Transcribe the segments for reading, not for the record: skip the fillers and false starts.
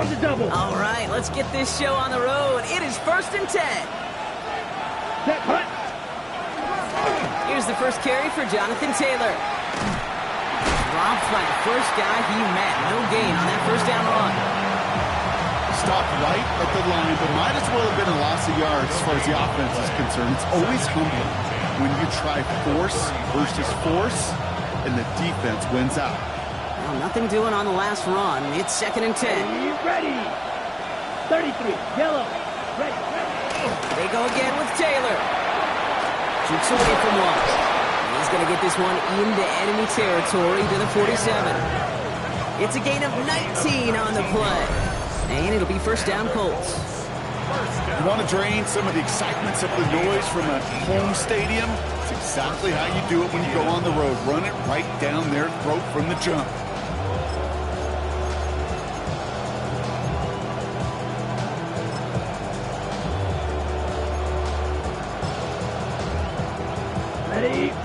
On the double. All right, let's get this show on the road. It is 1st and 10. Set punt. Here's the first carry for Jonathan Taylor. Dropped by the first guy he met. No gain on that first down run. Stopped right at the line, but might as well have been a loss of yards as far as the offense is concerned. It's always humbling when you try force versus force, and the defense wins out. Well, nothing doing on the last run. It's 2nd and 10. Ready. 33. Yellow. Ready. They go again with Taylor. Shoots away from one. He's going to get this one into enemy territory to the 47. It's a gain of 19 on the play. And it'll be 1st down Colts. You want to drain some of the excitements of the noise from a home stadium? It's exactly how you do it when you go on the road. Run it right down their throat from the jump.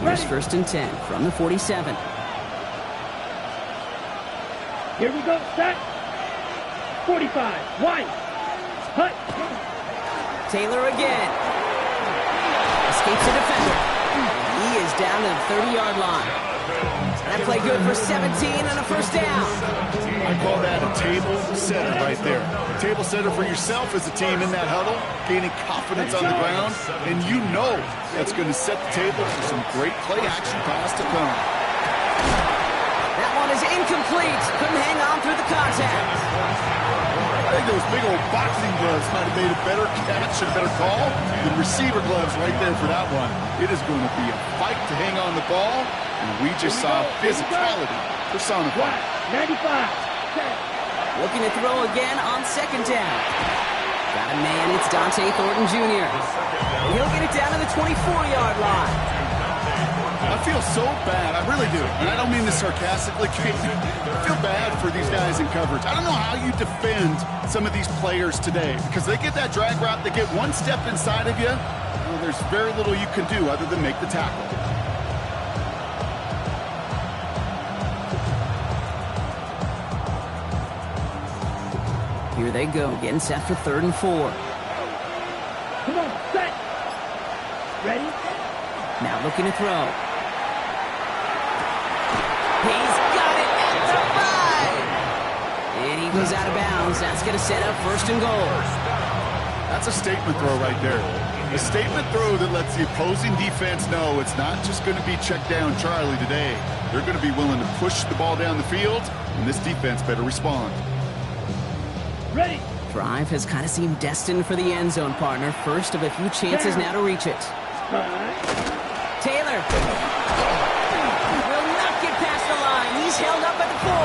Here's 1st and 10 from the 47. Here we go. Set. 45. Wide. Hut. Taylor again. Escapes a defender. He is down to the 30-yard line. That play good for 17 and a 1st down. I call that a table setter right there. A table setter for yourself as a team in that huddle, gaining confidence on the ground, and you know that's going to set the table for some great play action pass to come. That one is incomplete. Couldn't hang on through the contact. I think those big old boxing gloves might have made a better catch and better call than receiver gloves right there for that one. It is going to be a fight to hang on the ball, and we just saw physicality personified. 95. Looking to throw again on 2nd down. Got a man, it's Dante Thornton Jr. He'll get it down to the 24-yard line. I feel so bad. I really do. And I don't mean this sarcastically. I feel bad for these guys in coverage. I don't know how you defend some of these players today because they get that drag route, they get one step inside of you. Well, there's very little you can do other than make the tackle. Here they go, getting set for 3rd and 4. Come on, set. Ready? Now looking to throw. He's got it at the 5. And he goes out of bounds. That's going to set up 1st and goal. That's a statement throw right there. A statement throw that lets the opposing defense know it's not just going to be check down Charlie today. They're going to be willing to push the ball down the field, and this defense better respond. Ready. Drive has kind of seemed destined for the end zone, partner. First of a few chances now to reach it. Taylor will not get past the line. He's held up at the 4.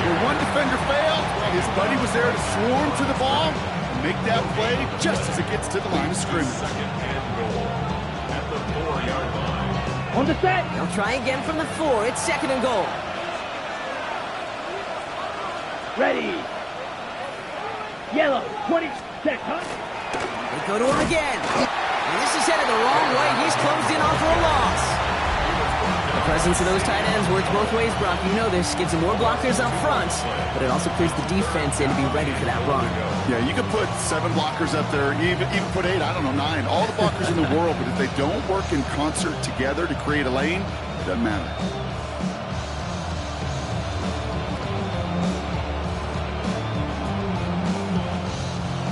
Where one defender failed, his buddy was there to swarm to the ball and make that play just as it gets to the line of scrimmage. On the set. They'll try again from the 4. It's 2nd and goal. Ready. Yellow. 20. Set. Hunt. They go to him again. And this is headed the wrong way. He's closed in on for a loss. The presence of those tight ends works both ways, Brock. You know this. Gives them more blockers up front, but it also clears the defense in to be ready for that run. Yeah, you could put 7 blockers up there, even put 8, I don't know, 9. All the blockers in the world, but if they don't work in concert together to create a lane, it doesn't matter.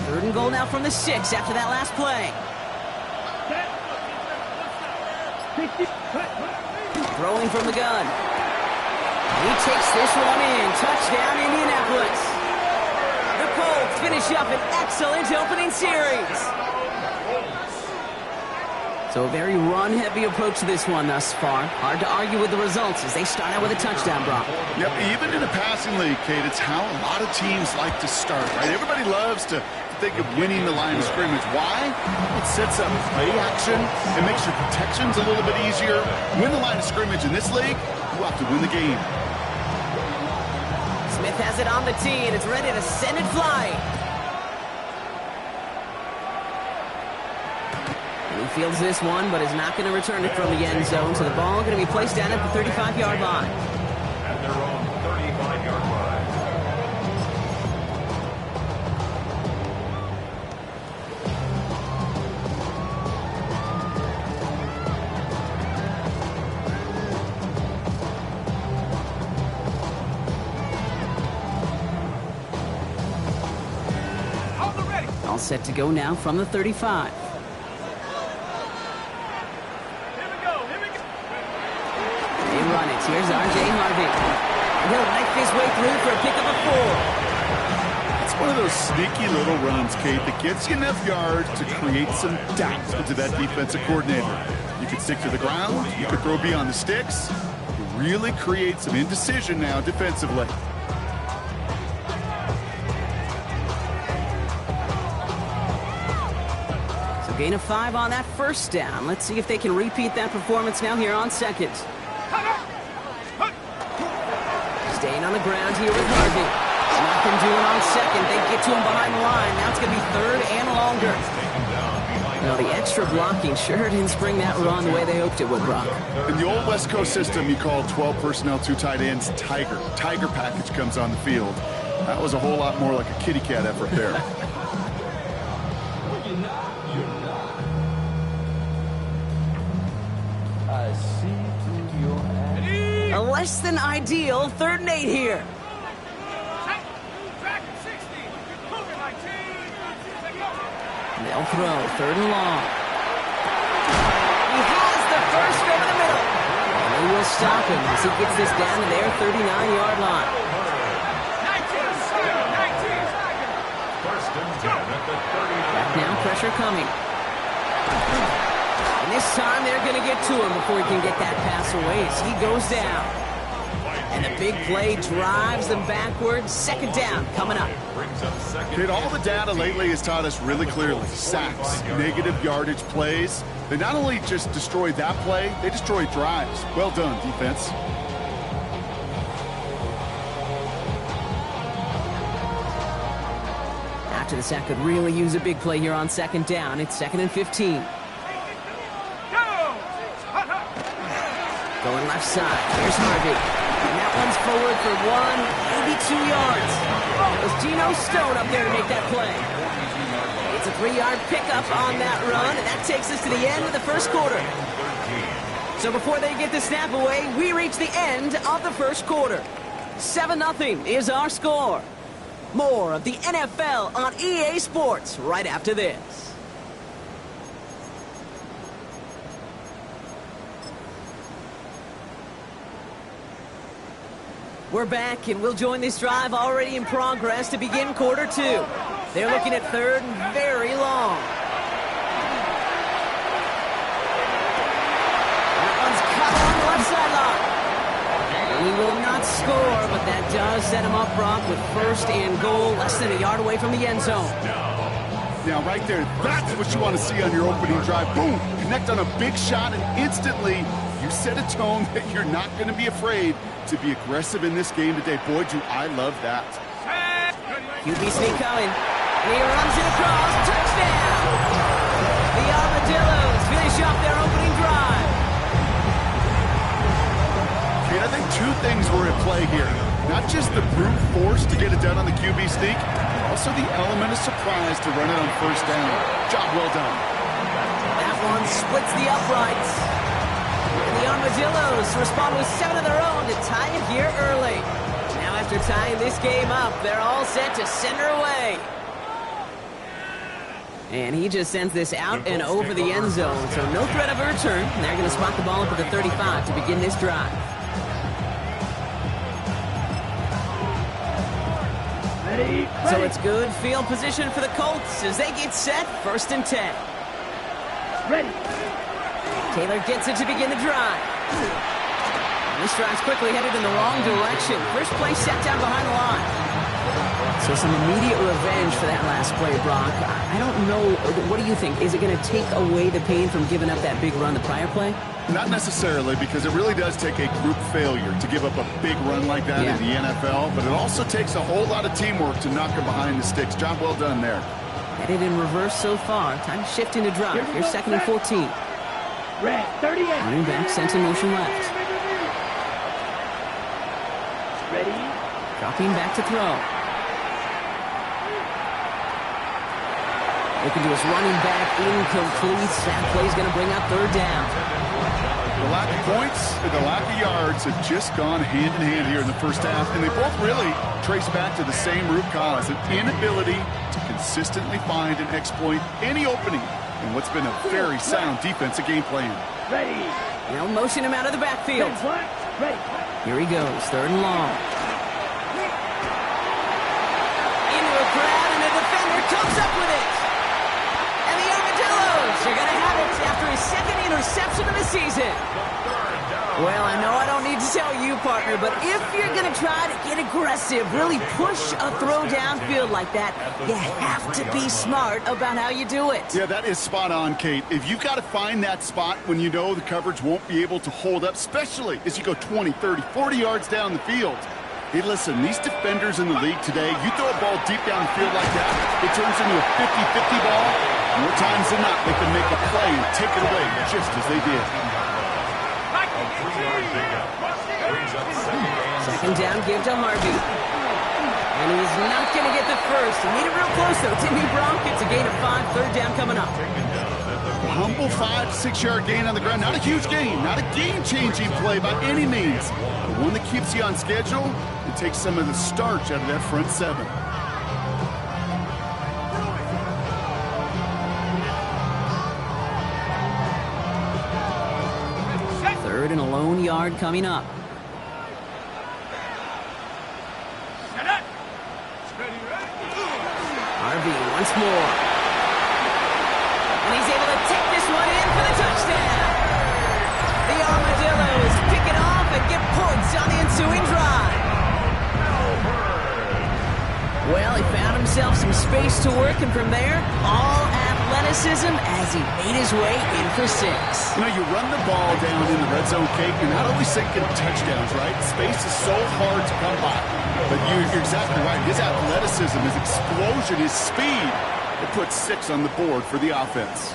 Third and goal now from the 6 after that last play. Throwing from the gun. He takes this one in. Touchdown, Indianapolis. The Colts finish up an excellent opening series. So a very run-heavy approach to this one thus far. Hard to argue with the results as they start out with a touchdown, Brock. Yep, even in a passing league, Kate, it's how a lot of teams like to start, right? Everybody loves to think of winning the line of scrimmage. Why? It sets up play action. It makes your protections a little bit easier. Win the line of scrimmage in this league, you have to win the game. Smith has it on the tee, and it's ready to send it flying. And he fields this one, but is not going to return it from the end zone, so the ball going to be placed down at the 35-yard line. At their own 35-yard line. All set to go now from the 35. They run it. Here's R.J. Harvey. And he'll knife his way through for a pickup of 4. It's one of those sneaky little runs, Kate, that gets you enough yards to create some doubt into that defensive coordinator. You could stick to the ground. You could throw beyond the sticks. You really create some indecision now defensively. So gain of 5 on that first down. Let's see if they can repeat that performance now here on second. Staying on the ground here with Harvey. Nothing doing on second. They get to him behind the line. Now it's going to be third and longer. Now the extra blocking sure didn't spring that run the way they hoped it would, Brock. In the old West Coast system, you call 12 personnel, 2 tight ends, Tiger. Tiger package comes on the field. That was a whole lot more like a kitty cat effort there. A less than ideal 3rd and 8 here. They'll throw 3rd and long. He has the first over the middle. And they will stop him as he gets this down to their 39-yard line. Back now, pressure coming. And this time they're going to get to him before he can get that pass away as he goes down. And the big play drives them backwards. 2nd down coming up. Kid, all the data lately has taught us really clearly. Sacks, negative yardage plays. They not only just destroy that play, they destroy drives. Well done, defense. After the sack could really use a big play here on 2nd down. It's 2nd and 15. Going left side. Here's Harvey. And that one's forward for 1, maybe 2 yards. It was Geno Stone up there to make that play. It's a 3-yard pickup on that run, and that takes us to the end of the first quarter. So before they get the snap away, we reach the end of the first quarter. 7-0 is our score. More of the NFL on EA Sports right after this. We're back, and we'll join this drive already in progress to begin quarter 2. They're looking at 3rd and very long. That one's caught on the left sideline. He will not score, but that does set him up, Brock, with 1st and goal, less than a yard away from the end zone. Now, right there, that's what you want to see on your opening drive. Boom! Connect on a big shot, and instantly you set a tone that you're not going to be afraid to be aggressive in this game today. Boy, do I love that. QB sneak coming. He runs it across. Touchdown! The Armadillos finish off their opening drive. Okay, I think 2 things were at play here. Not just the brute force to get it done on the QB sneak, also the element of surprise to run it on 1st down. Job well done. That one splits the uprights. And the Armadillos respond with 7 of their own to tie it here early. Now after tying this game up, they're all set to send her away. And he just sends this out and over the end zone, so no threat of a return. And they're going to spot the ball up at the 35 to begin this drive. Ready. So it's good field position for the Colts as they get set, 1st and 10. Ready. Taylor gets it to begin the drive. And this drive's quickly headed in the wrong direction. First play set down behind the line. So some immediate revenge for that last play, Brock. I don't know. What do you think? Is it going to take away the pain from giving up that big run the prior play? Not necessarily, because it really does take a group failure to give up a big run like that in the NFL, but it also takes a whole lot of teamwork to knock him behind the sticks. Job well done there. Headed in reverse so far. Time to shift into drive. Here's 2nd and 14. Red, 38. Running back sent in motion left. Ready. Dropping back to throw. Looking to his running back, incomplete. That play's going to bring up 3rd down. The lack of points and the lack of yards have just gone hand in hand here in the first half, and they both really trace back to the same root cause, an inability to consistently find and exploit any opening in what's been a very sound defensive game plan. Ready. Now motion him out of the backfield. Ready. Here he goes, 3rd and long. Into a crowd, and the defender comes up with it. And the Armadillos are going to have it after his 2nd interception of the season. Well, I know I don't need to tell you, partner, but if you're going to try to get aggressive, really push a throw downfield like that, you have to be smart about how you do it. Yeah, that is spot on, Kate. If you've got to find that spot when you know the coverage won't be able to hold up, especially as you go 20, 30, 40 yards down the field. Hey, listen, these defenders in the league today, you throw a ball deep down the field like that, it turns into a 50-50 ball. More times than not, they can make a play and take it away just as they did. 2nd down, give to Harvey. And he's not going to get the first. He made it real close, though. Timmy Bronk gets a gain of 5, 3rd down coming up. A humble 5 to 6 yard gain on the ground. Not a huge gain, not a game-changing play by any means. But one that keeps you on schedule and takes some of the starch out of that front 7. 3rd and a lone yard coming up. Harvey once more. And he's able to take this one in for the touchdown. The Armadillos pick it off and get points on the ensuing drive. Well, he found himself some space to work, and from there, all athleticism as he made his way in for 6. You know, you run the ball down in the red zone, Kate, you're not always thinking touchdowns, right? Space is so hard to come by. But you're exactly right. His athleticism, his explosion, his speed, it puts 6 on the board for the offense.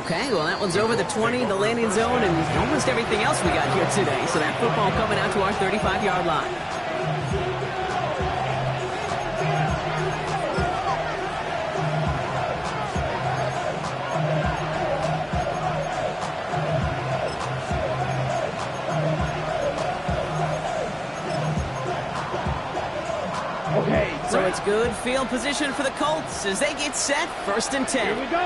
Okay, well, that one's over the 20, the landing zone, and almost everything else we got here today. So that football coming out to our 35-yard line. So it's good field position for the Colts as they get set, 1st and 10. Here we go.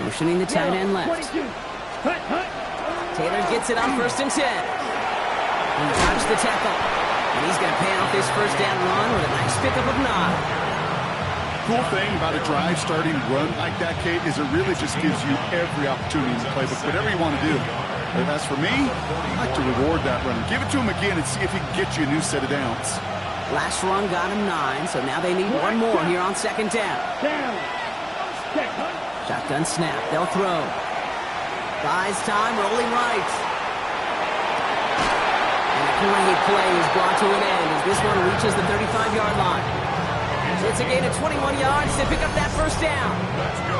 Motioning the tight end left. 22. Hut. Taylor gets it on 1st and 10. He dodged the tackle. And he's going to pay off this 1st down run with a nice pickup of 9. Cool thing about a drive starting run like that, Kate, is it really just gives you every opportunity in the playbook, whatever you want to do. But as for me, I like to reward that run. Give it to him again and see if he can get you a new set of downs. Last run got him 9, so now they need one more here on 2nd down. Shotgun snap. They'll throw. Buys time, rolling right. And a great play is brought to an end as this one reaches the 35-yard line. It's a gain of 21 yards to pick up that 1st down.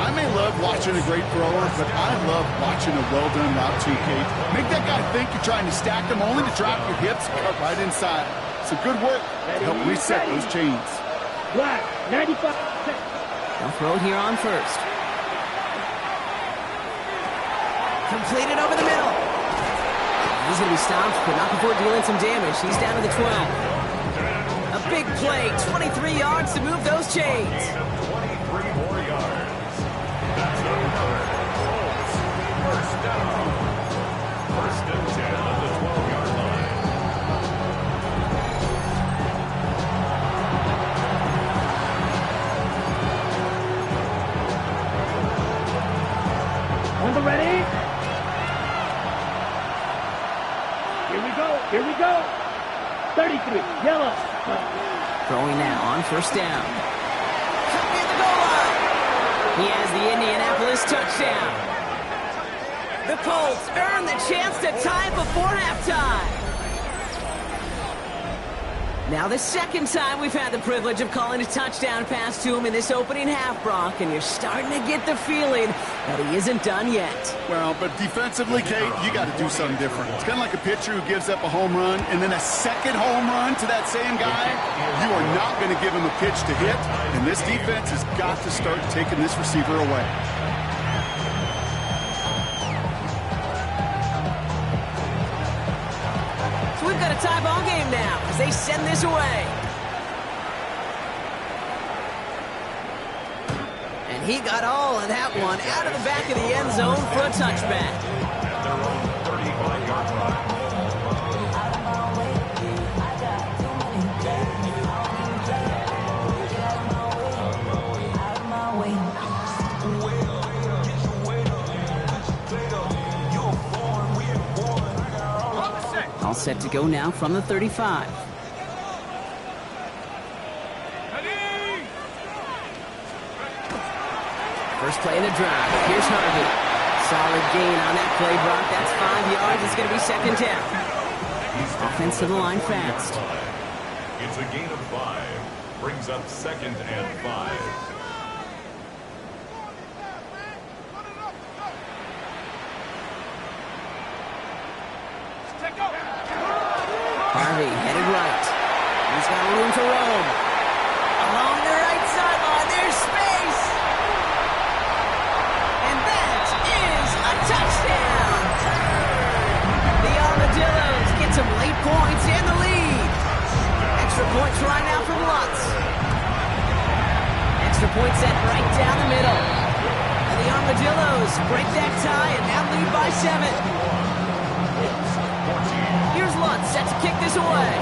I may love watching a great thrower, but I love watching a well-done route too, Kate. Make that guy think you're trying to stack them only to drop your hips and cut right inside. So good work to help reset those chains. Black, 95. They'll throw it here on 1st. Completed over the middle. He's going to be stopped, but not before dealing some damage. He's down to the 12. A big play, 23 yards to move those chains. 23 more yards. That's another Colts. 1st down. 1st and 10 on the 12-yard line. On the ready. Here we go. 33, yellow. Throwing now on 1st down. Cut near the goal line. He has the Indianapolis touchdown. The Colts earn the chance to tie before halftime. Now the 2nd time we've had the privilege of calling a touchdown pass to him in this opening half, Brock, and you're starting to get the feeling that he isn't done yet. Well, but defensively, Kate, you got to do something different. It's kind of like a pitcher who gives up a home run and then a second home run to that same guy. You are not going to give him a pitch to hit, and this defense has got to start taking this receiver away. tie ball game now as they send this away. And he got all of that one out of the back of the end zone for a touchback. At their own 35-yard line. All set to go now from the 35. First play in the drive. Here's Harvey. Solid gain on that play, Brock. That's 5 yards. It's going to be second down. Offense to the line fast. It's a gain of 5. Brings up 2nd and 5. Harvey headed right. He's got room to roam. Along the right sideline, there's space. And that is a touchdown. The Armadillos get some late points and the lead. Extra point try now from Lutz. Extra point set right down the middle. And the Armadillos break that tie and now lead by 7. Here's Lutz, set to kick this away.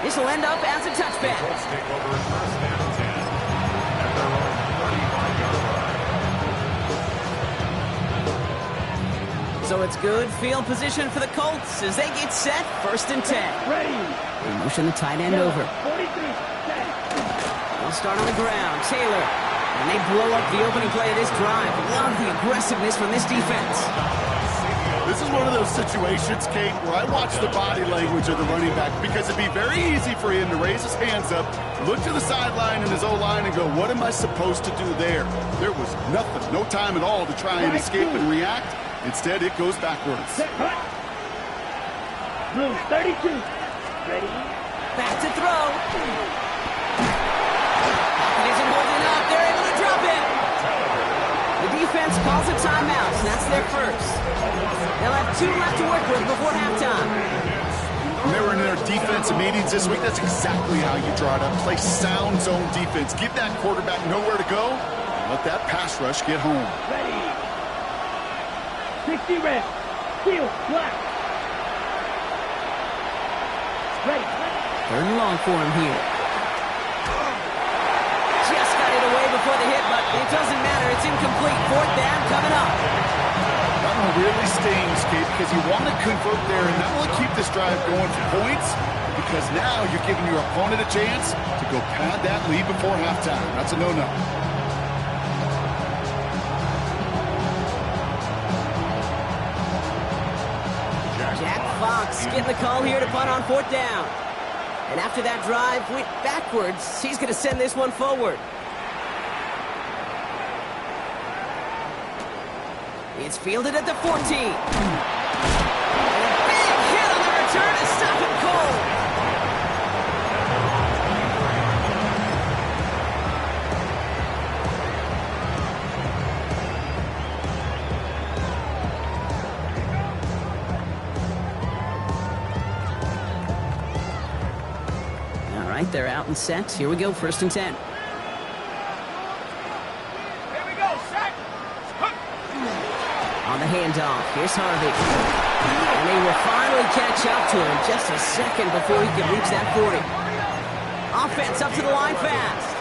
This will end up as a touchback. Colts take over first down 10 at their own 35-yard line. So it's good field position for the Colts as they get set, 1st and 10. Ready. They motion the tight end over. 43, set. They'll start on the ground. Taylor. And they blow up the opening play of this drive. Love the aggressiveness from this defense. This is one of those situations, Kate, where I watch the body language of the running back because it'd be very easy for him to raise his hands up, look to the sideline and his O-line and go, what am I supposed to do there? There was nothing, no time at all to try and escape and react. Instead, it goes backwards. Set, cut. Blue, 32. Ready. Back to throw. It isn't holding up. They're able to drop it. The defense calls a timeout, and that's their first. They'll have 2 left to work with before halftime. When they were in their defensive meetings this week, that's exactly how you draw it up. Play sound zone defense. Give that quarterback nowhere to go. Let that pass rush get home. Ready. 60 red. Steel, black. Ready. 3rd and long for him here. Just got it away before the hit, but it doesn't matter. It's incomplete. 4th down coming up. That one really stings, Kate, because you want to convert there and not only keep this drive going for points, because now you're giving your opponent a chance to go pad that lead before halftime. That's a no-no. Jack Fox getting the call here to punt on 4th down. And after that drive went backwards, he's going to send this one forward. It's fielded at the 14. And a big hit on the return to stop him cold. All right, they're out and set. Here we go, 1st and 10. On the handoff, here's Harvey. And they will finally catch up to him just a second before he can reach that 40. Offense up to the line fast.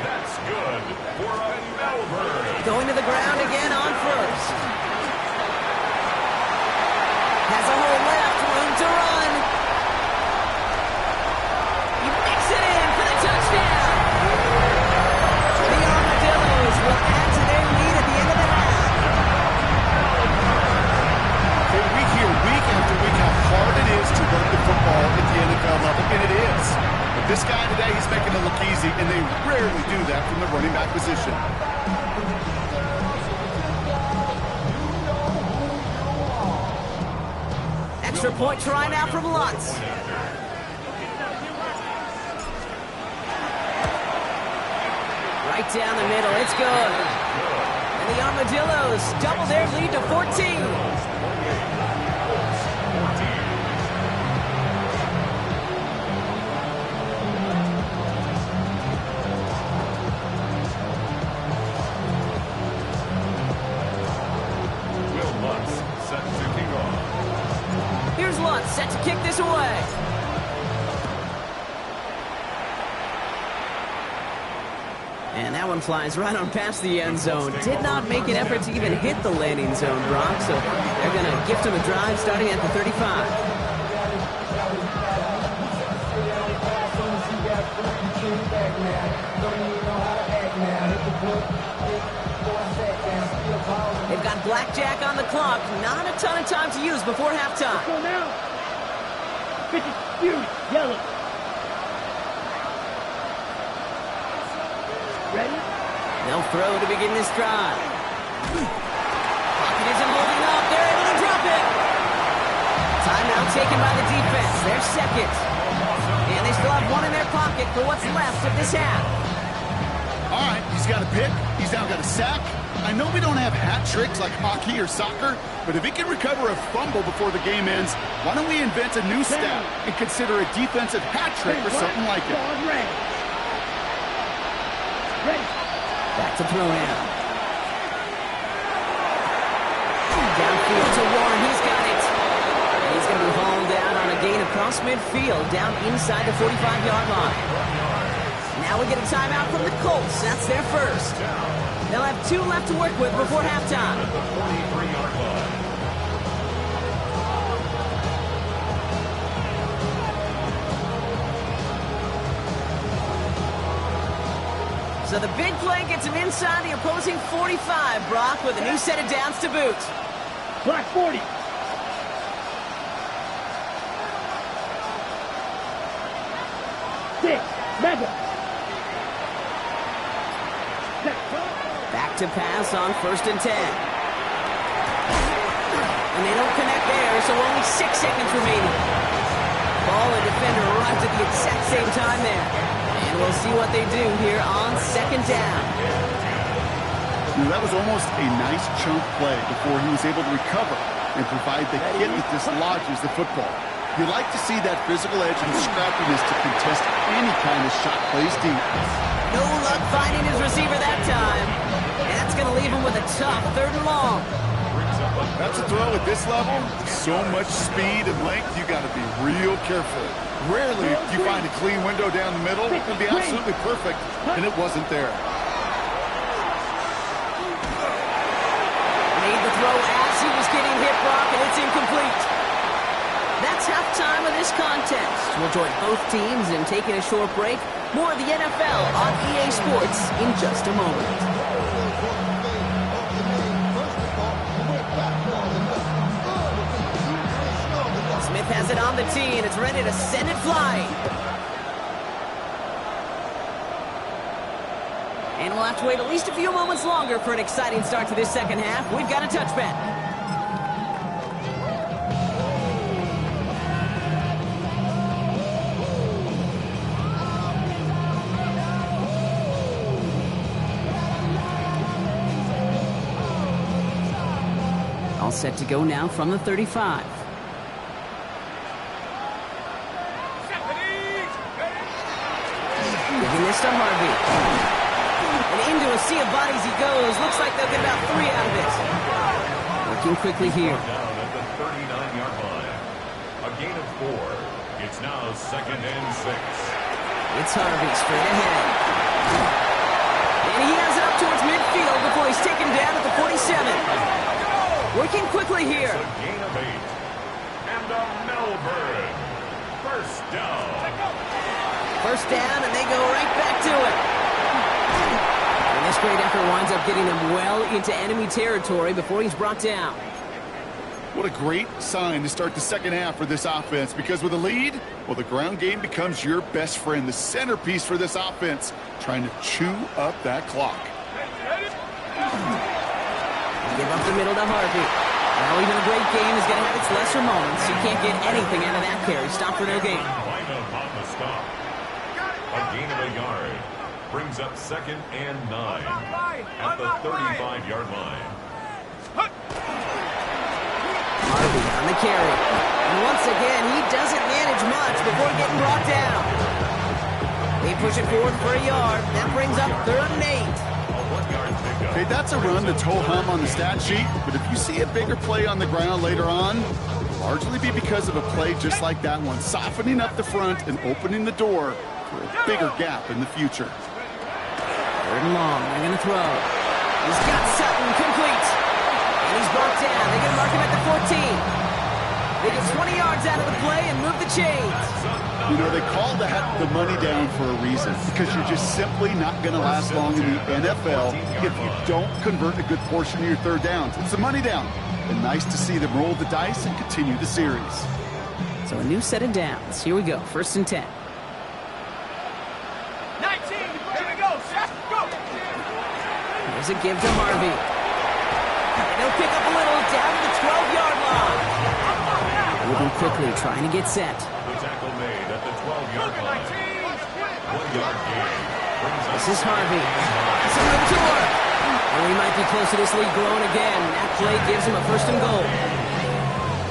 That's good for a Melbourne. Going to the ground again on 1st. Has a hole left, room to run. He makes it in for the touchdown. The Armadillos will add to their lead at the end of the half. We hear week after week how hard it is to run the football at the NFL level, and it is. But this guy today, he's making it look easy, and they rarely do that from the running back position. Extra point try now from Lutz. Right down the middle, it's good. And the Armadillos double their lead to 14. Here's Lutz set to kick this away. And that one flies right on past the end zone. Did not make an effort to even hit the landing zone, Brock. So they're going to gift him a drive starting at the 35. They've got blackjack on the clock. Not a ton of time to use before halftime. Let's go now. 50, yellow. Ready? They'll throw to begin this drive. Pocket isn't holding up. They're able to drop it. Timeout taken by the defense. Their second. And they still have one in their pocket for what's left of this half. All right, he's got a pick. He's now got a sack. I know we don't have hat tricks like hockey or soccer, but if he can recover a fumble before the game ends, why don't we invent a new stat and consider a defensive hat trick or something like it? Ready. Back to throw now. Downfield to Warren. He's got it. And he's going to be hauled down on a gain across midfield, down inside the 45-yard line. Now we get a timeout from the Colts. That's their first. They'll have 2 left to work with before halftime. So the big play gets him inside the opposing 45, Brock, with a new set of downs to boot. Black 40. Six. Mega. Back to pass on 1st and 10. And they don't connect there, so only 6 seconds remaining. Ball and defender arrived at the exact same time there. And we'll see what they do here on 2nd down. That was almost a nice chunk play before he was able to recover and provide the hit that dislodges the football. You like to see that physical edge and scrappiness to contest any kind of shot plays deep. No luck finding his receiver that time. And that's going to leave him with a tough 3rd and long. That's a throw at this level. So much speed and length, you got to be real careful. Rarely do you find a clean window down the middle. It would be absolutely perfect, and it wasn't there. Made the throw as he was getting hit, Brock, and it's incomplete. That's halftime of this contest. We'll join both teams in taking a short break. More of the NFL on EA Sports in just a moment. Smith has it on the tee, and it's ready to send it flying. And we'll have to wait at least a few moments longer for an exciting start to this second half. We've got a touchback. All set to go now from the 35. Giving this to Harvey. And into a sea of bodies he goes. Looks like they'll get about 3 out of it. Working quickly here. Down at the 39-yard line. A gain of 4. It's now 2nd and 6. It's Harvey straight ahead. And he has it up towards midfield before he's taken down at the 47. Working quickly here. It's a gain of 8. And a Melbourne. First down. First down, and they go right back to it. And this great effort winds up getting him well into enemy territory before he's brought down. What a great sign to start the second half for this offense, because with a lead, well, the ground game becomes your best friend, the centerpiece for this offense, trying to chew up that clock. Give up the middle to Harvey. Now even a great game is going to have its lesser moments. You can't get anything out of that carry. Stop for no gain. Line up on the stop. A gain of a yard. brings up 2nd and 9 at the 35-yard line. Harvey on the carry. And once again, he doesn't manage much before getting brought down. They push it forward for a yard. That brings up 3rd and 8. Okay, that's a run that's ho-hum on the stat sheet, but if you see a bigger play on the ground later on, it'll largely be because of a play just like that one, softening up the front and opening the door for a bigger gap in the future. 3rd and long. They're going to throw. He's got Sutton complete. And he's brought down. They're going to mark him at the 14. They get 20 yards out of the play and move the chains. You know, they call that the money down for a reason, because you're just simply not going to last long in the NFL if you don't convert a good portion of your 3rd downs. It's the money down. And nice to see them roll the dice and continue the series. So a new set of downs. Here we go. 1st and 10. 19, here we go, Seth, go! Here's a give to Harvey. They'll pick up a little down to the 12-yard line. Moving quickly, trying to get set. The tackle made at the 12-yard line. 1-yard gain. This is Harvey. It's a room to work. Oh, he might be close to this lead growing again. That play gives him a 1st and goal.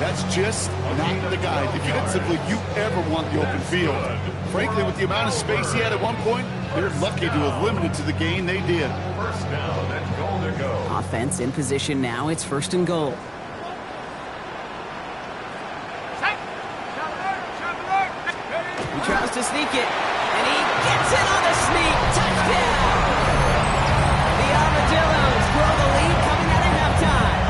That's just not the guy defensively you ever want the open field. Frankly, with the amount of space he had at one point, they're lucky to have limited to the gain they did. 1st down and goal to go. Offense in position now. It's 1st and goal. He tries to sneak it, and he gets it on the sneak. Touchdown! The Armadillos grow the lead coming out of halftime.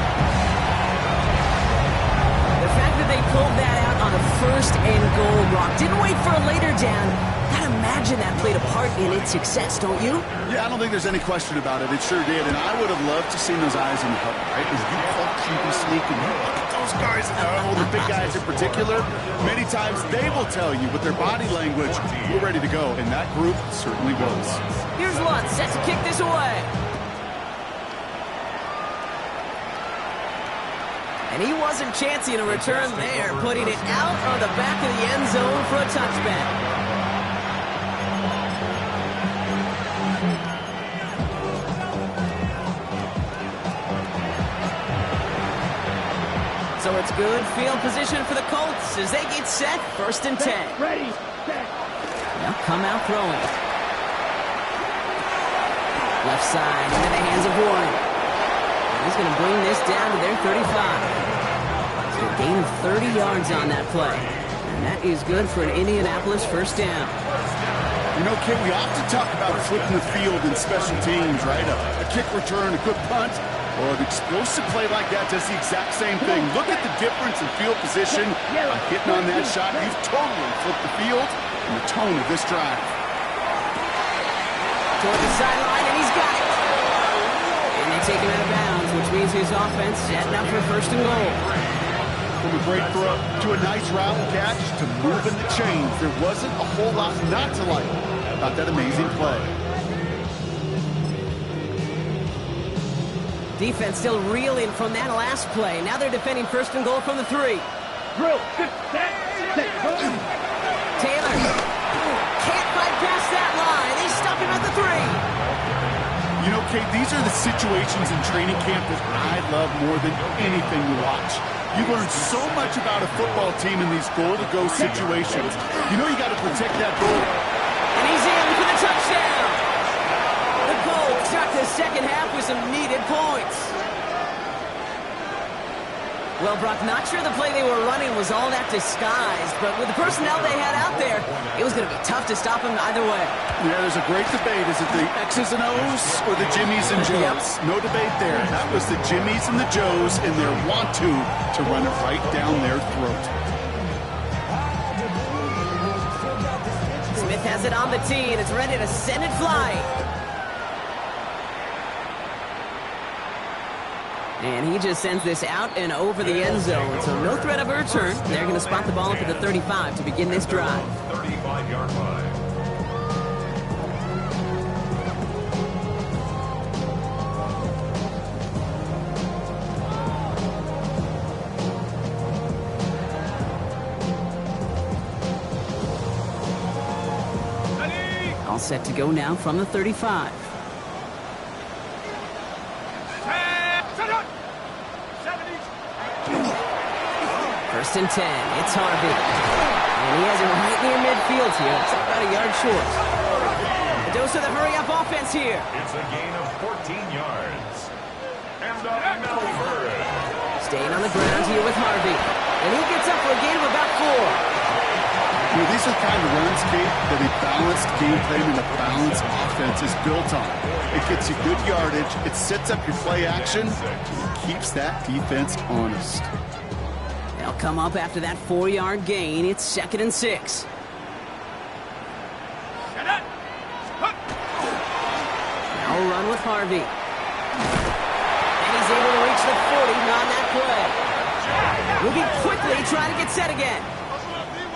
The fact that they pulled that out on a 1st and goal block, didn't wait for a later down. Gotta imagine that played a part in its success, don't you? Yeah, I don't think there's any question about it. It sure did, and I would have loved to see those eyes in the cover, right? As you call QB sneak, and you look at those guys, the big guys in particular, many times they will tell you with their body language, we're ready to go, and that group certainly was. Here's Lutz, set to kick this away. And he wasn't chancing a return there, putting it out on the back of the end zone for a touchback. So it's good field position for the Colts as they get set. 1st and 10. Ready, set. They'll come out throwing. Left side into the hands of Warren. He's going to bring this down to their 35. So a gain of 30 yards on that play. And that is good for an Indianapolis 1st down. You know, Kid, we often talk about flipping the field in special teams, right? A kick return, a good punt. Well, an explosive play like that does the exact same thing. Look at the difference in field position. By hitting on that shot, you've totally flipped the field and the tone of this drive. Toward the sideline, and he's got it. And they take him out of bounds, which means his offense setting up for 1st and goal. From a great throw to a nice route catch to moving the chains, there wasn't a whole lot not to like about that amazing play. Defense still reeling from that last play. Now they're defending 1st and goal from the 3. Drill, set, boom. Taylor can't bypass that line. They stop him at the 3. You know, Kate, these are the situations in training camp that I love more than anything to watch. You learn so much about a football team in these goal-to-go situations. You know you got to protect that goal. And he's in for the touchdown. The Colts start the 2nd half with some needed points. Well, Brock, not sure the play they were running was all that disguised, but with the personnel they had out there, it was going to be tough to stop him either way. Yeah, there's a great debate. Is it the X's and O's or the Jimmies and Joes? No debate there. That was the Jimmies and the Joes in their want-to run it right down their throat. Smith has it on the tee, and it's ready to send it flying. And he just sends this out and over the end zone, so no threat of a return. They're going to spot the ball up at the 35 to begin this drive. 35-yard line. set to go now from the 35. First and 10. It's Harvey. And he has it right near midfield here. It's about a yard short. A dose of the hurry-up offense here. It's a gain of 14 yards. And Melbourne. Staying on the ground here with Harvey. And he gets up for a gain of about 4. These are kind of runs, Kate, that a balanced game plan and a balanced offense is built on. It gets you good yardage, it sets up your play action, and keeps that defense honest. They'll come up after that 4-yard gain. It's 2nd and 6. Now a run with Harvey. And he's able to reach the 40 on that play. Moving quickly, trying to get set again.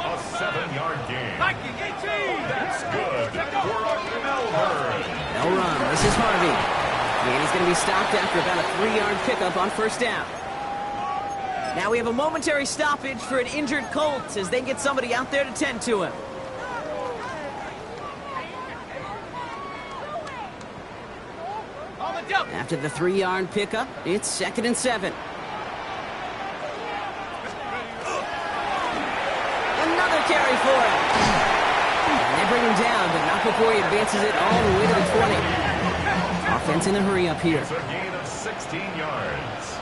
A 7-yard gain. That's good for Melbourne. They'll run. This is Harvey. And he's going to be stopped after about a 3-yard pickup on first down. Now we have a momentary stoppage for an injured Colts as they get somebody out there to tend to him. After the 3-yard pickup, it's 2nd and 7. Another carry for him. And they bring him down, but not before he advances it all the way to the 20. Offense in a hurry up here. It's a gain of 16 yards.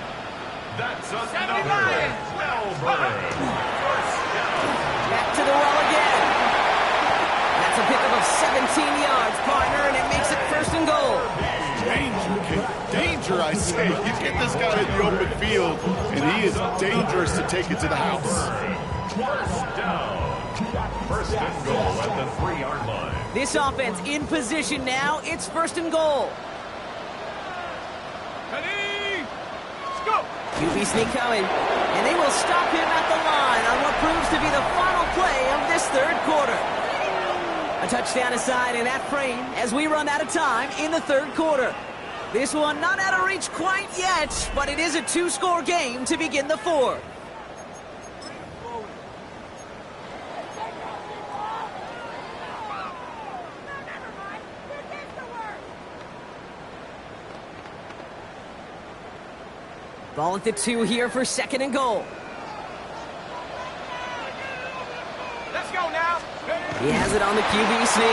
That's another Melbourne. First down. Back to the well again. That's a pickup of 17 yards, partner, and it makes it 1st and goal. Danger, Kate. Danger, I say. You get this guy in the open field, and he is dangerous to take it to the house. First down. First and goal at the 3-yard line. This offense in position now. It's 1st and goal. QB sneak coming, and they will stop him at the line on what proves to be the final play of this 3rd quarter. A touchdown aside in that frame as we run out of time in the 3rd quarter. This one not out of reach quite yet, but it is a 2-score game to begin the 4th. Ball at the 2 here for 2nd and goal. Let's go now. He has it on the QB sneak.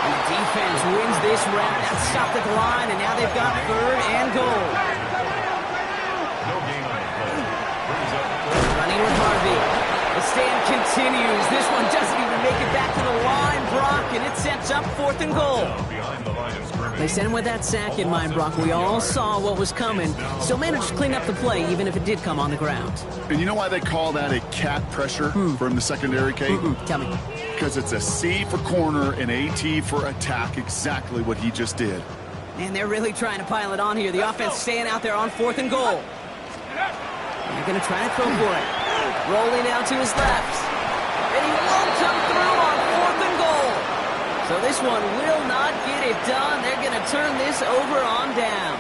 And the defense wins this round. That's stopped at the line, and now they've got 3rd and goal. No gain on the play. Brings up 3rd. Running with Harvey. The stand continues. This one doesn't even make it back to the line, Brock, and it sets up 4th and goal. Behind the line of scrimmage. They sent him with that sack in mind, Brock. We all saw what was coming. Still managed to clean up the play, even if it did come on the ground. And you know why they call that a cat pressure from the secondary, Kate? Tell me. Because it's a C for corner and AT for attack, exactly what he just did. And they're really trying to pile it on here. The offense staying out there on 4th and goal. They're going to try to throw for it. Rolling out to his left. And he won't come through on 4th and goal. So this one will not get it done. They're going to turn this over on down.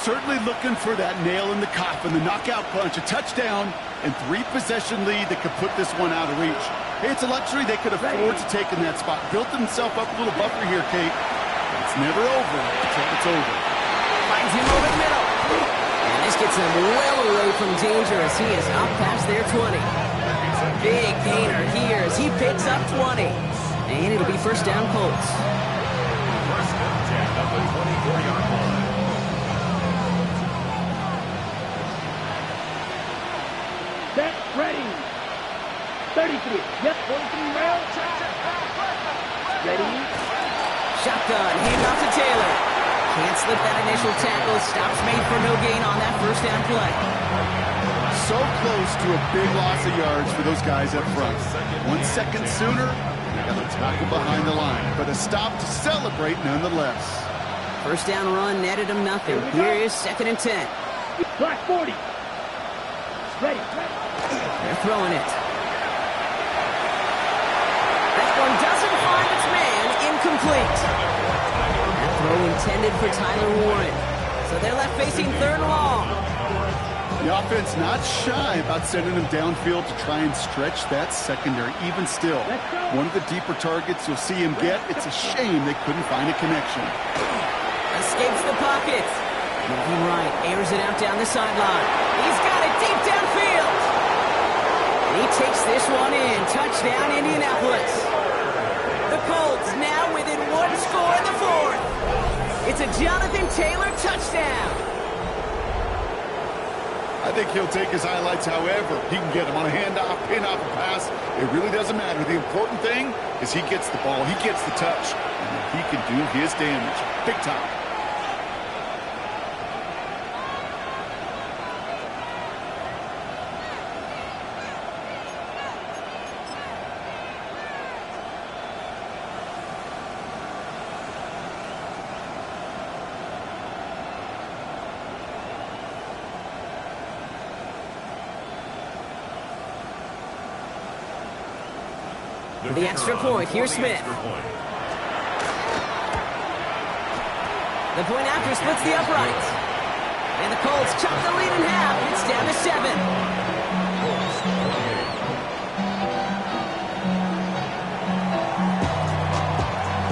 Certainly looking for that nail in the coffin, the knockout punch, a touchdown, and 3-possession lead that could put this one out of reach. Hey, it's a luxury they could afford to take in that spot. Built himself up a little buffer here, Kate. It's never over until it's over. Finds him over the middle. And this gets him well away from danger as he is up past their 20. Big gainer here as he picks up 20. And it'll be 1st down Colts. First and 10 at the 24-yard line. Set, ready. 33. Yep, 43 rail. Ready. Shotgun, hand off to Taylor. Can't slip that initial tackle. Stops made for no gain on that 1st down play. So close to a big loss of yards for those guys up front. 1 second sooner, they got a tackle behind the line. But a stop to celebrate nonetheless. 1st down run netted him nothing. Here is 2nd and 10. Black 40. Ready. They're throwing it. That one doesn't find its man. Incomplete. That throw intended for Tyler Warren. So they're left facing 3rd and long. The offense not shy about sending him downfield to try and stretch that secondary. Even still, one of the deeper targets you'll see him get. It's a shame they couldn't find a connection. Escapes the pocket. Moving right, airs it out down the sideline. He's got it deep downfield. And he takes this one in. Touchdown, Indianapolis. The Colts now within one score in the fourth. It's a Jonathan Taylor touchdown. I think he'll take his highlights however he can get them on a handoff, pin off a pass. It really doesn't matter. The important thing is he gets the ball, he gets the touch, and he can do his damage. Big time. For the extra point, here's Smith. The point after splits the uprights. And the Colts chop the lead in half. It's down to 7.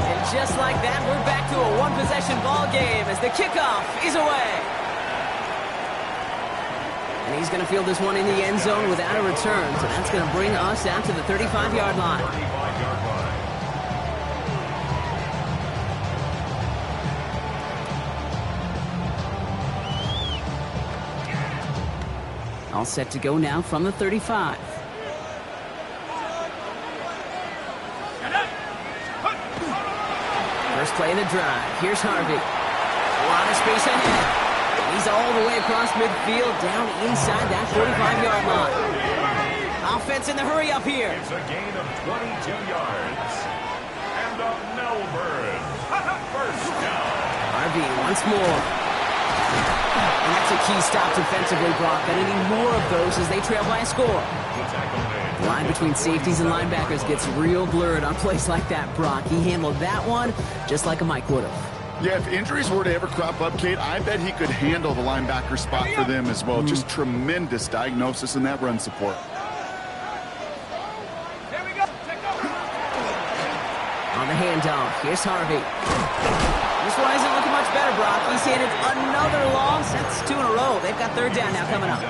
And just like that, we're back to a one-possession ball game as the kickoff is away. And he's going to field this one in the end zone without a return. So that's going to bring us out to the 35-yard line. All set to go now from the 35. First play of the drive. Here's Harvey. A lot of space ahead. He's all the way across midfield, down inside that 45-yard line. Offense in the hurry up here. It's a gain of 22 yards. And a Melbourne first down. Harvey once more. And that's a key stop defensively, Brock. Gonna need more of those as they trail by a score. The line between safeties and linebackers gets real blurred on plays like that, Brock. He handled that one just like a Mike would have. Yeah, if injuries were to ever crop up, Kate, I bet he could handle the linebacker spot for them as well. Just tremendous diagnosis in that run support. Here we go. On the handoff, here's Harvey. This one isn't looking much better, Brock. He's handed another loss. That's 2 in a row. They've got third down now coming up.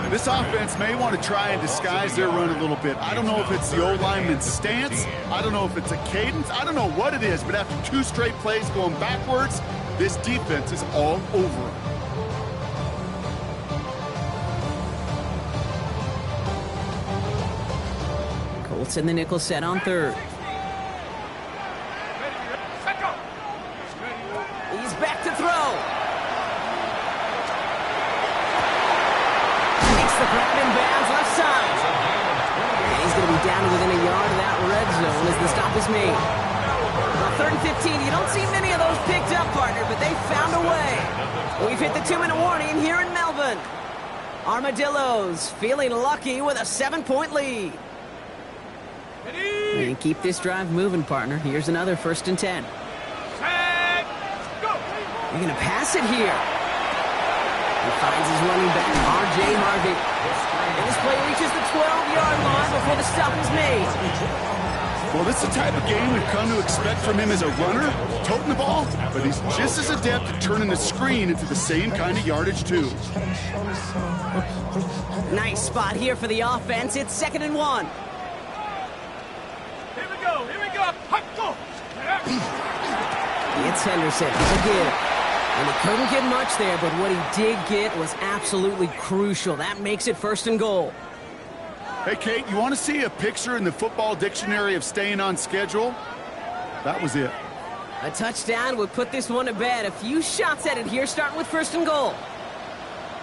This offense may want to try and disguise their run a little bit. I don't know if it's the old lineman's stance. I don't know if it's a cadence. I don't know what it is, but after 2 straight plays going backwards, this defense is all over them. Colts in the nickel set on third. He's back to throw. The grab in bounds left side. And he's going to be down to within a yard of that red zone as the stop is made. Well, 3rd and 15. You don't see many of those picked up, partner, but they found a way. We've hit the 2-minute warning here in Melbourne. Armadillos feeling lucky with a 7-point lead. And keep this drive moving, partner. Here's another 1st and 10. You're going to pass it here. He finds his running back, R.J. Harvey. And this play reaches the 12-yard line before the stop is made. Well, this is the type of game we've come to expect from him as a runner, toting the ball, but he's just as adept at turning the screen into the same kind of yardage, too. Nice spot here for the offense. It's 2nd and 1. Here we go. It's Henderson again. And he couldn't get much there, but what he did get was absolutely crucial. That makes it 1st and goal. Hey, Kate, you want to see a picture in the football dictionary of staying on schedule? That was it. A touchdown would put this one to bed. A few shots at it here, starting with 1st and goal.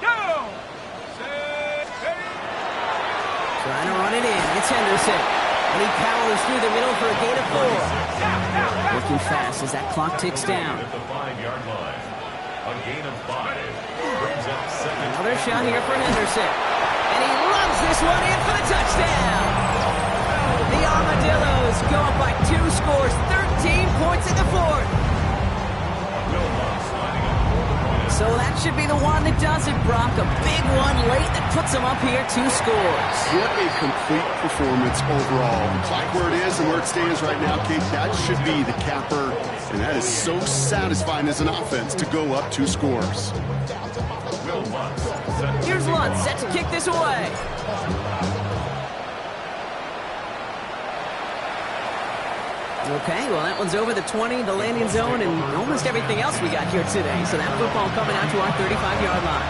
Go! Trying to run it in. It's Henderson. And he powers through the middle for a gain of 4. Working fast as that clock ticks down. At the 5-yard line. A gain of 5. Brings up 2nd. Another shot here for Henderson. And he runs this one in for the touchdown. The Armadillos go up by 2 scores, 13 points in the 4th. So that should be the one that does it, Brock. A big one late that puts them up here 2 scores. What a complete performance overall. The clock where it is and where it stands right now, Kate, that should be the capper. And that is so satisfying as an offense to go up 2 scores. Here's Lutz set to kick this away. Okay, well, that one's over the 20, the landing zone, and almost everything else we got here today. So that football coming out to our 35-yard line.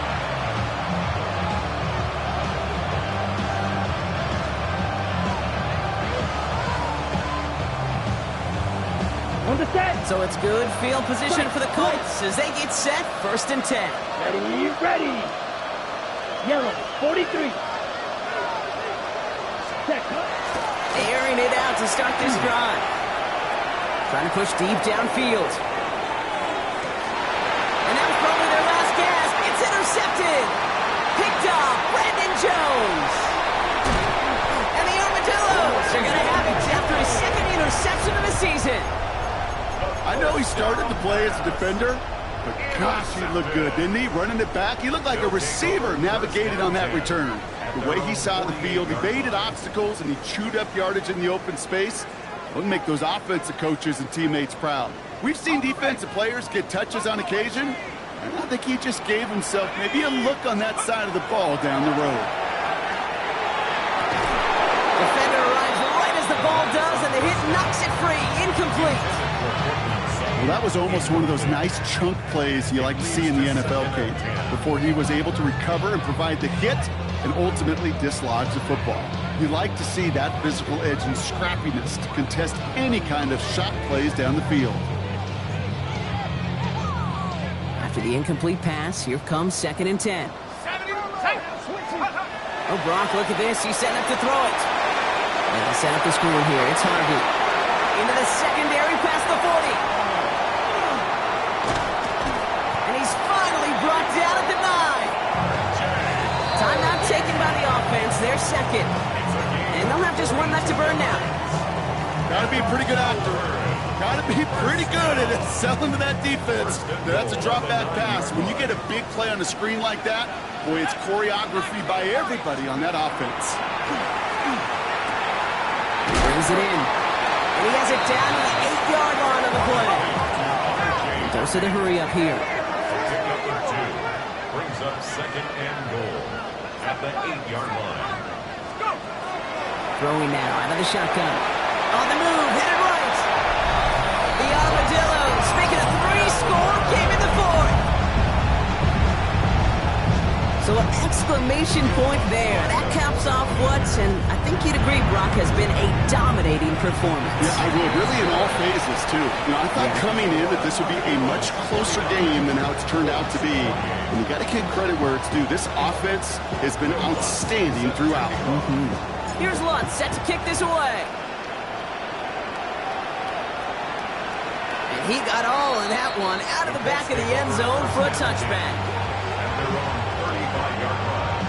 On the set. So it's good field position for the Colts as they get set, 1st and 10. Ready, ready. Yellow, 43. Set. Airing it out to start this drive. Trying to push deep downfield. And that was probably their last gasp. It's intercepted. Picked off Brandon Jones. And the Armadillos are going to have it after his 2nd interception of the season. I know he started the play as a defender, but gosh, he looked good, didn't he? Running it back, he looked like a receiver navigated on that return. The way he saw the field, he evaded obstacles, and he chewed up yardage in the open space. It'll make those offensive coaches and teammates proud. We've seen defensive players get touches on occasion, and I think he just gave himself maybe a look on that side of the ball down the road. Defender arrives right as the ball does, and the hit knocks it free. Incomplete. Well, that was almost one of those nice chunk plays you like to see in the NFL, Kate, before he was able to recover and provide the hit and ultimately dislodge the football. You like to see that physical edge and scrappiness to contest any kind of shot plays down the field. After the incomplete pass, here comes 2nd and 10. Oh, Brock, look at this. He's setting up to throw it. And he'll set up the screen here. It's Harvey. Into the secondary past the 40. And he's finally brought down at the 9. Timeout taken by the offense. They're 2nd. And they'll have just 1 left to burn now. Gotta be a pretty good actor. Gotta be pretty good at selling to that defense. That's a drop back pass. When you get a big play on the screen like that, boy, it's choreography by everybody on that offense. He brings it in. And he has it down to the 8-yard line on the play. Dose of the hurry up here. Pick number 2 brings up 2nd and goal at the 8-yard line. Throwing now out of the shotgun. On the move, headed right. The Armadillos making a 3-score game in the 4th. So an exclamation point there. That caps off what, and I think you'd agree, Brock, has been a dominating performance. Yeah, I will. Really in all phases, too. You know, I thought coming in that this would be a much closer game than how it's turned out to be. And you got to give credit where it's due. This offense has been outstanding throughout. Here's Lutz set to kick this away. And he got all of that one out of the back of the end zone for a touchback. And they're on 35-yard line.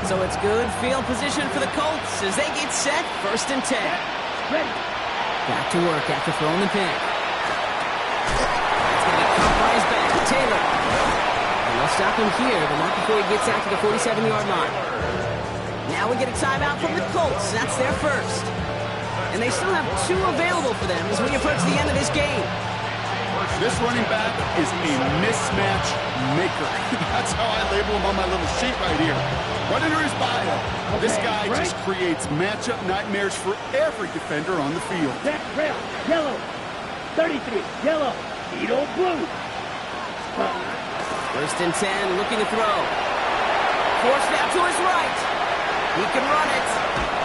So it's good field position for the Colts as they get set, 1st and 10. Ready. Back to work after throwing the pick. It's going to be compromised back to Taylor. And they'll stop him here, the mark before he gets out to the 47-yard line. Now we get a timeout from the Colts. That's their first. And they still have 2 available for them as we approach the end of this game. This running back is a mismatch maker. That's how I label him on my little sheet right here. Right under his bio. This guy just creates matchup nightmares for every defender on the field. Set, rail, yellow. 33, yellow. Edo blue. 1st and 10, looking to throw. Forced out to his right. He can run it.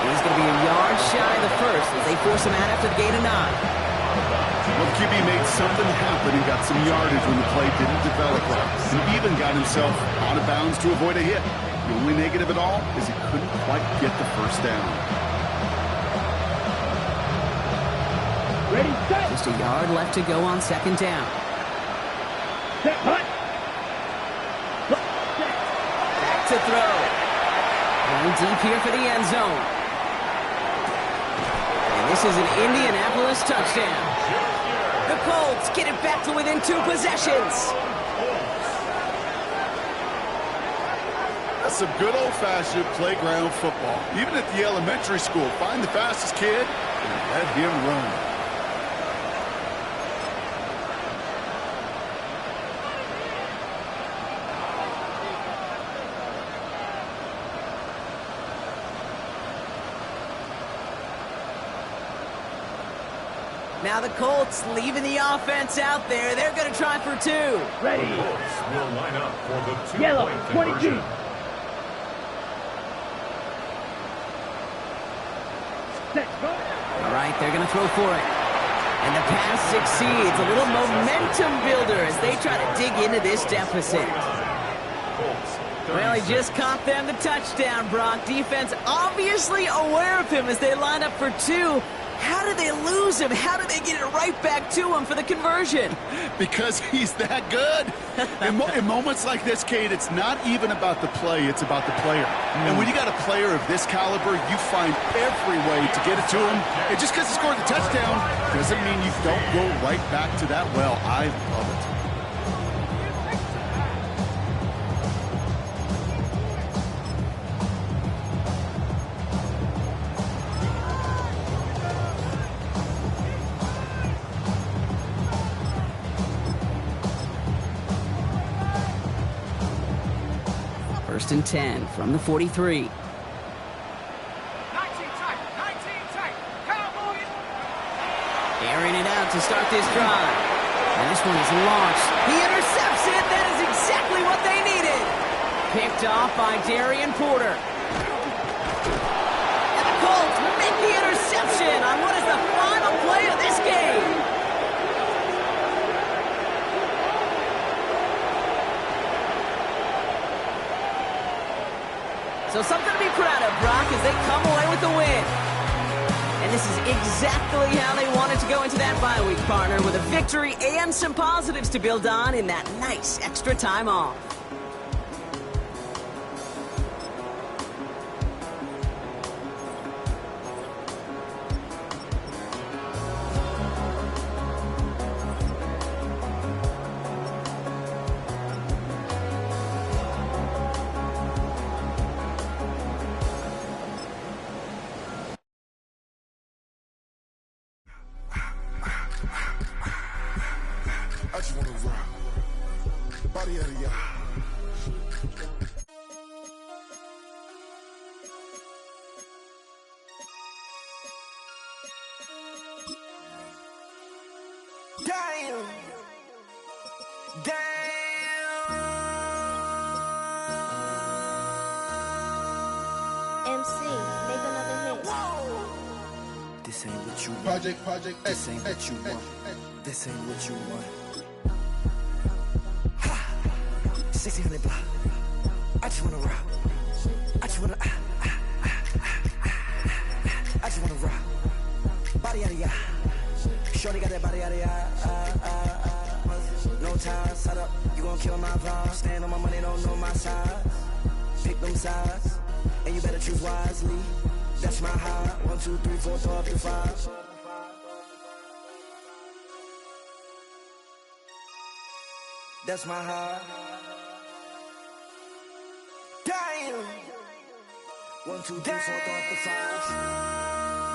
He's going to be a yard shy of the first as they force him out after the gain of 9. Well, QB made something happen and got some yardage when the play didn't develop right. And even got himself out of bounds to avoid a hit. The only negative at all is he couldn't quite get the first down. Ready, set. Just a yard left to go on 2nd down. Set, hut. Back to throw. Going deep here for the end zone. And This is an Indianapolis touchdown. The Colts get it back to within 2 possessions. That's some good old-fashioned playground football. Even at the elementary school, find the fastest kid and let him run. Now the Colts leaving the offense out there. They're going to try for 2. Ready. The Colts will line up for the 2-point Yellow, 22. conversion. Set, go. All right, they're going to throw for it. And the pass succeeds. A little momentum builder as they try to dig into this deficit. Colts, Well, he just caught them the touchdown, Brock. Defense obviously aware of him as they line up for 2. How did they lose him? How did they get it right back to him for the conversion? Because he's that good. In moments like this, Kate, it's not even about the play, it's about the player. And when you got a player of this caliber, you find every way to get it to him. And just because he scored the touchdown doesn't mean you don't go right back to that well. I love it. First and 10 from the 43. 19 tight, Cowboys. Airing it out to start this drive. And this one is launched. He intercepts it. That is exactly what they needed. Picked off by Darian Porter. And the Colts make the interception on what is the final play of this game. So something to be proud of, Brock, as they come away with the win. And this is exactly how they wanted to go into that bye week, partner, with a victory and some positives to build on in that nice extra time off. I just wanna rock. Body out of y'all. Damn. MC, make another hit. This ain't what you want. Project, This ain't what you want. This ain't what you want. 1600 block. I just wanna rock. I just wanna I just wanna rock. Body out of ya. Shorty got that body out of ya. No time, set up. You gon' kill my vibe. Stand on my money, don't know my size. Pick them sides, and you better choose wisely. That's my high. 1, 2, 3, 4, throw up to 5. That's my high. Damn. 1, 2, 3, 4, throw up the 5.